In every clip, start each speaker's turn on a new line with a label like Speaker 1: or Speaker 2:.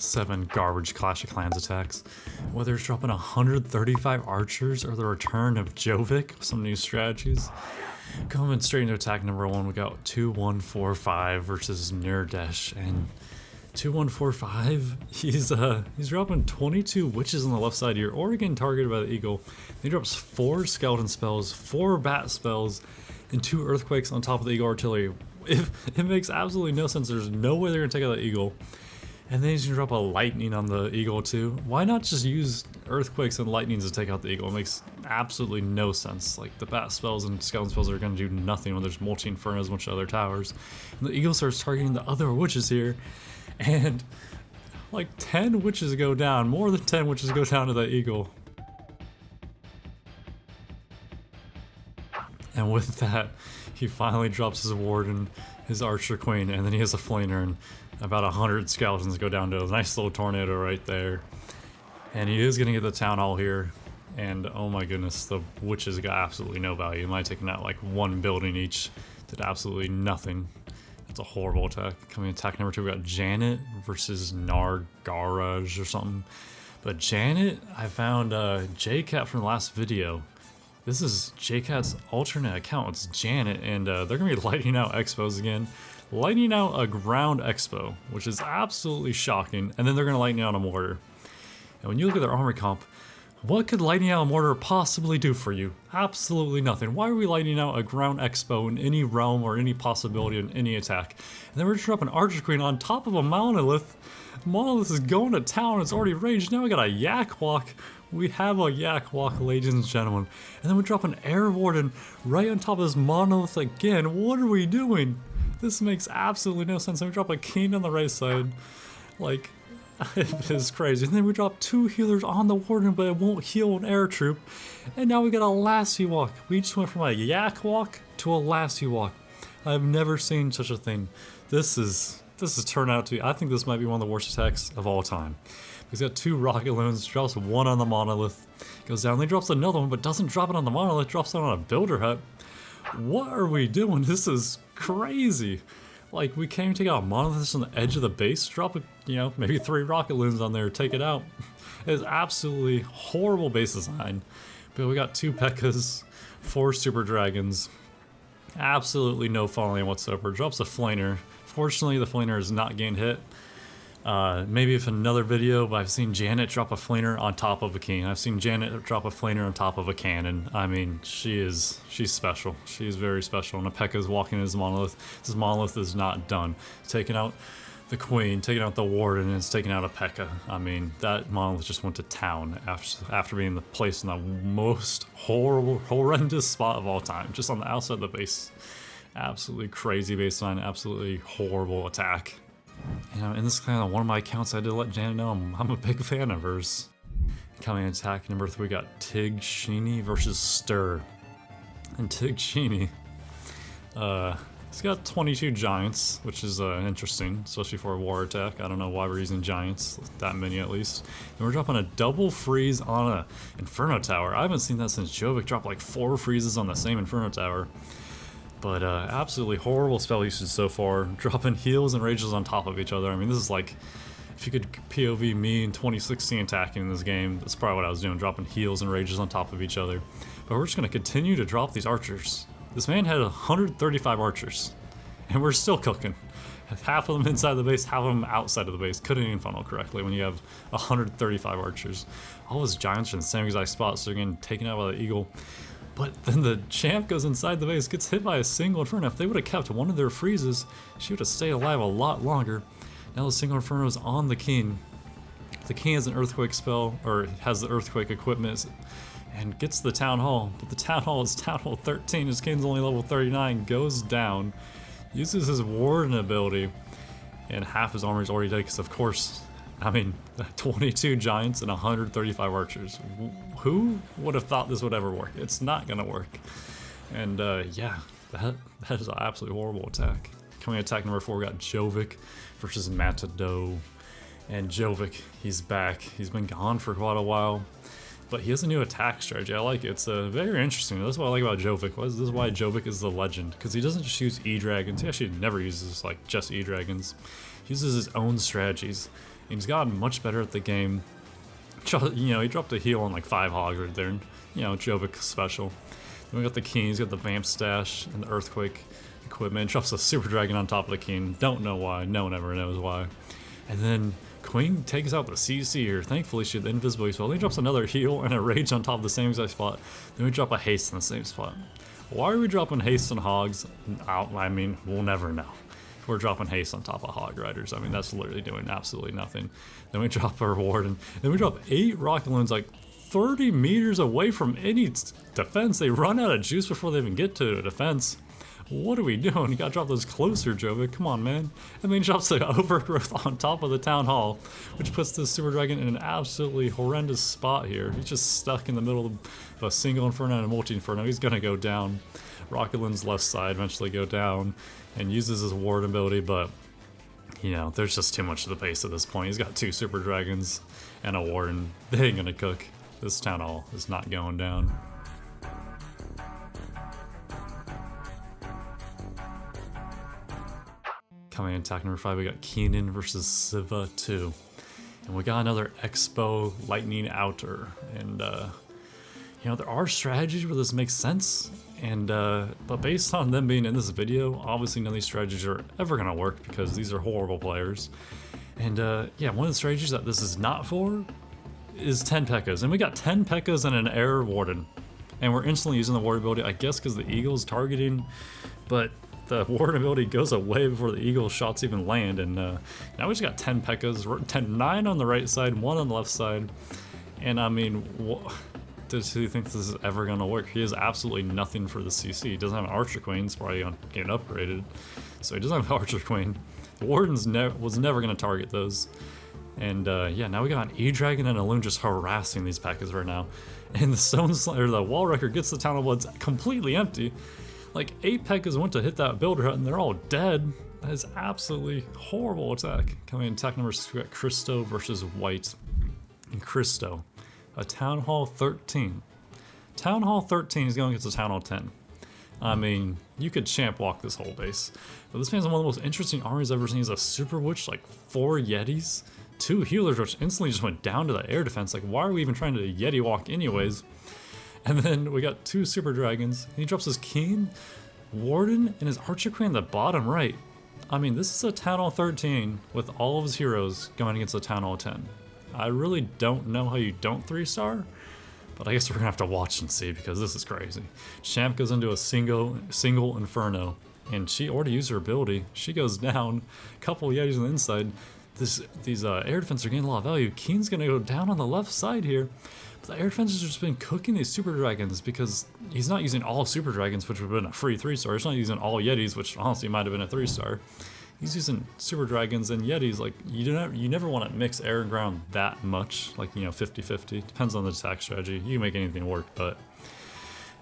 Speaker 1: 7 garbage Clash of Clans attacks. Whether it's dropping 135 archers or the return of Johvick with some new strategies. Coming straight into attack number 1, we got 2145 versus Nirdesh, and 2145, he's dropping 22 witches on the left side here, or getting targeted by the eagle. He drops 4 skeleton spells, 4 bat spells, and 2 earthquakes on top of the eagle artillery. It makes absolutely no sense. There's no way they're gonna take out the eagle. And then he's gonna drop a lightning on the eagle too. Why not just use earthquakes and lightnings to take out the eagle? It makes absolutely no sense. Like, the bat spells and skeleton spells are gonna do nothing when there's multi-infernos, a bunch of other towers. And the eagle starts targeting the other witches here, and like 10 witches go down, more than 10 witches go down to the eagle. And with that, he finally drops his warden, his archer queen, and then he has a flamer, and about 100 skeletons go down to a nice little tornado right there. And he is gonna get the town hall here, and oh my goodness, the witches got absolutely no value. Am I taking out like 1 building each? Did absolutely nothing. That's a horrible attack. Coming in attack number 2, we got Janet versus Nargaraj or something. But Janet, I found J-Cat from the last video. This is J-Cat's alternate account. It's Janet, and they're gonna be lightning out expos again. Lightning out a ground expo, which is absolutely shocking, and then they're gonna lightning out a mortar. And when you look at their armory comp, what could lightning out a mortar possibly do for you? Absolutely nothing. Why are we lightning out a ground expo in any realm or any possibility in any attack? And then we're just dropping Archer Queen on top of a monolith. Monolith is going to town, it's already raged. Now we got a Yak Walk. We have a Yak Walk, ladies and gentlemen. And then we drop an Air Warden right on top of this monolith again. What are we doing? This makes absolutely no sense. And we drop a king on the right side. Like, it is crazy. And then we drop 2 healers on the warden, but it won't heal an air troop. And now we got a Lassie Walk. We just went from a Yak Walk to a Lassie Walk. I've never seen such a thing. This has turned out to be, I think this might be one of the worst attacks of all time. He's got 2 rocket loons, drops 1 on the monolith, goes down, then drops another one, but doesn't drop it on the monolith, drops it on a builder hut. What are we doing? This is crazy. Like, we can't even take out monoliths on the edge of the base, drop it, you know, maybe 3 rocket loons on there, take it out. It's absolutely horrible base design. But we got 2 P.E.K.K.A.S, 4 super dragons, absolutely no falling whatsoever. Drops a flamer. Fortunately, the flamer is not getting hit. Maybe if another video, but I've seen Janet drop a flamer on top of a king. I've seen Janet drop a flamer on top of a cannon. I mean, she's special. She's very special. And a P.E.K.K.A is walking his monolith. This monolith is not done. It's taking out the queen, taking out the warden, and it's taking out a P.E.K.K.A. I mean, that monolith just went to town after being placed in the most horrendous spot of all time, just on the outside of the base. Absolutely crazy baseline, absolutely horrible attack. You know, and this is kind of one of my accounts. I did let Janet know I'm a big fan of hers. Coming in attack number 3, we got Tig-Sheeny versus Stir. And Tig-Sheeny, he's got 22 giants, which is interesting, especially for a war attack. I don't know why we're using giants, that many at least. And we're dropping a double freeze on a Inferno Tower. I haven't seen that since Johvick dropped like 4 freezes on the same Inferno Tower. But absolutely horrible spell usage so far. Dropping heals and rages on top of each other. I mean, this is like, if you could POV me in 2016 attacking in this game, that's probably what I was doing, dropping heals and rages on top of each other. But we're just going to continue to drop these archers. This man had 135 archers, and we're still cooking. Half of them inside the base, half of them outside of the base. Couldn't even funnel correctly when you have 135 archers. All his giants are in the same exact spot, so they're getting taken out by the eagle. But then the champ goes inside the base, gets hit by a single Inferno. If they would have kept one of their freezes, she would have stayed alive a lot longer. Now the single Inferno is on the king. The king has an earthquake spell, or has the earthquake equipment, and gets the town hall. But the town hall is town hall 13. His king's only level 39, goes down, uses his warden ability, and half his armor is already dead because, of course, I mean, 22 giants and 135 archers. Who would have thought this would ever work? It's not gonna work. And yeah, that is an absolutely horrible attack. Coming in attack number 4, we got Johvick versus Matado. And Johvick, he's back. He's been gone for quite a while, but he has a new attack strategy. I like it. It's very interesting. That's what I like about Johvick. This is why Johvick is the legend, because he doesn't just use E-Dragons. He actually never uses like just E-Dragons. He uses his own strategies. He's gotten much better at the game. You know, he dropped a heal on like 5 hogs right there, and, you know, Johvick special. Then we got the King, he's got the Vamp Stash and the Earthquake equipment. Drops a Super Dragon on top of the King. Don't know why, no one ever knows why. And then Queen takes out the CC here. Thankfully, she had the invisibility spell. Then he drops another heal and a Rage on top of the same exact spot. Then we drop a Haste in the same spot. Why are we dropping Haste on Hogs? I mean, we'll never know. We're dropping Haste on top of Hog Riders. I mean, that's literally doing absolutely nothing. Then we drop our Warden. Then we drop 8 Rocket Balloons like 30 meters away from any defense. They run out of juice before they even get to a defense. What are we doing? You gotta drop those closer, Johvick. Come on, man. And then he drops the Overgrowth on top of the Town Hall, which puts the Super Dragon in an absolutely horrendous spot here. He's just stuck in the middle of a single Inferno and a multi-Inferno. He's gonna go down. Rocket Balloon's left side eventually go down and uses his ward ability, but you know, there's just too much of the base at this point. He's got 2 Super Dragons and a Warden. They ain't gonna cook. This Town Hall is not going down. Coming in attack number 5, we got Keenan versus Siva 2. And we got another Expo Lightning Outer. And, you know, there are strategies where this makes sense. And, but based on them being in this video, obviously none of these strategies are ever going to work because these are horrible players. And, yeah, one of the strategies that this is not for is 10 P.E.K.K.A.S. And we got 10 P.E.K.K.A.S and an Air Warden. And we're instantly using the Ward ability, I guess because the Eagle's targeting, but the Ward ability goes away before the Eagle shots even land, and now we just got 10 P.E.K.K.A.S, 9 on the right side, 1 on the left side, and I mean, does he think this is ever going to work? He has absolutely nothing for the CC. He doesn't have an Archer Queen, he's probably going to get upgraded, so he doesn't have an Archer Queen. The Warden's was never going to target those, and yeah, now we got an E-Dragon and a Loon just harassing these P.E.K.K.A.S right now, and the Wall Wrecker gets the Town of Bloods completely empty. Like 8 P.E.K.K.A.S went to hit that builder hut and they're all dead. That is absolutely horrible attack. Coming in attack number 6, we got Christo versus White. And Christo, a Town Hall 13. Town Hall 13 is going against a Town Hall 10. I mean, you could champ walk this whole base. But this man's one of the most interesting armies I've ever seen. He's a Super Witch, like 4 Yetis, 2 healers, which instantly just went down to the air defense. Like, why are we even trying to Yeti walk anyways? And then we got 2 Super Dragons. He drops his King, Warden, and his Archer Queen in the bottom right. I mean, this is a Town Hall 13 with all of his heroes going against a Town Hall 10. I really don't know how you don't 3-star, but I guess we're gonna have to watch and see because this is crazy. Champ goes into a single Inferno, and she already used her ability. She goes down, couple Yetis on the inside. These air defense are getting a lot of value. Keen's gonna go down on the left side here. The air defense has just been cooking these Super Dragons because he's not using all Super Dragons, which would have been a free 3-star. He's not using all Yetis, which honestly might have been a 3-star. He's using Super Dragons and Yetis. Like, you never want to mix air and ground that much. Like, you know, 50-50. Depends on the attack strategy. You can make anything work, but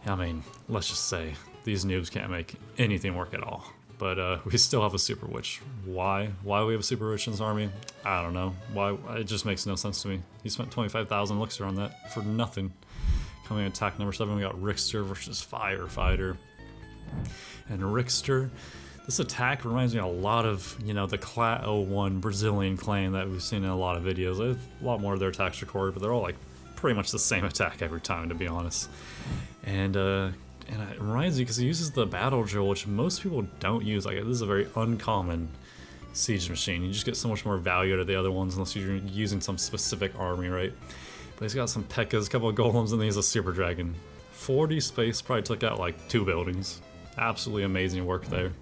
Speaker 1: I mean, let's just say these noobs can't make anything work at all. But we still have a Super Witch. Why? Why do we have a Super Witch in this army? I don't know. Why? It just makes no sense to me. He spent 25,000 elixir on that for nothing. Coming in attack number 7, we got Rickster versus Firefighter. And Rickster, this attack reminds me a lot of, you know, the Clat 01 Brazilian clan that we've seen in a lot of videos. They have a lot more of their attacks recorded, but they're all like pretty much the same attack every time, to be honest. And it reminds me because he uses the battle drill, which most people don't use. Like, this is a very uncommon siege machine. You just get so much more value out of the other ones unless you're using some specific army, right? But he's got some P.E.K.K.A.S, a couple of golems, and then he's a Super Dragon. 40 space, probably took out like 2 buildings. Absolutely amazing work there.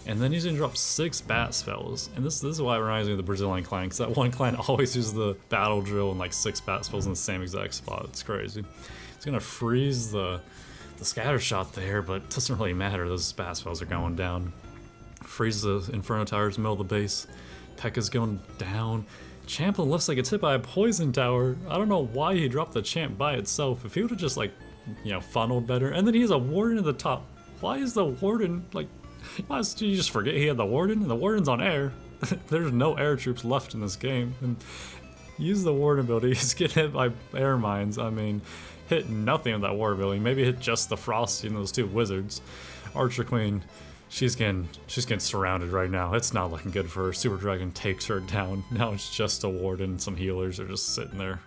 Speaker 1: And then he's gonna drop 6 bat spells. And this is why it reminds me of the Brazilian clan, because that one clan always uses the battle drill and like 6 bat spells in the same exact spot. It's crazy. He's gonna freeze the scatter shot there, but it doesn't really matter. Those bat spells are going down. Freeze the Inferno Towers, middle of the base. P.E.K.K.A.'s going down. Champ on the left side gets hit by a Poison Tower. I don't know why he dropped the Champ by itself. If he would have just, like, you know, funneled better. And then he has a Warden at the top. Why is the Warden, like, why did you just forget he had the Warden? The Warden's on air. There's no air troops left in this game. And use the Warden ability. He's getting hit by air mines. I mean, hit nothing with that Warden ability. Maybe hit just the Frosty and those 2 wizards. Archer Queen She's getting surrounded right now. It's not looking good for her. Super Dragon takes her down. Now it's just a ward and some healers are just sitting there.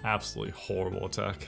Speaker 1: Absolutely horrible attack.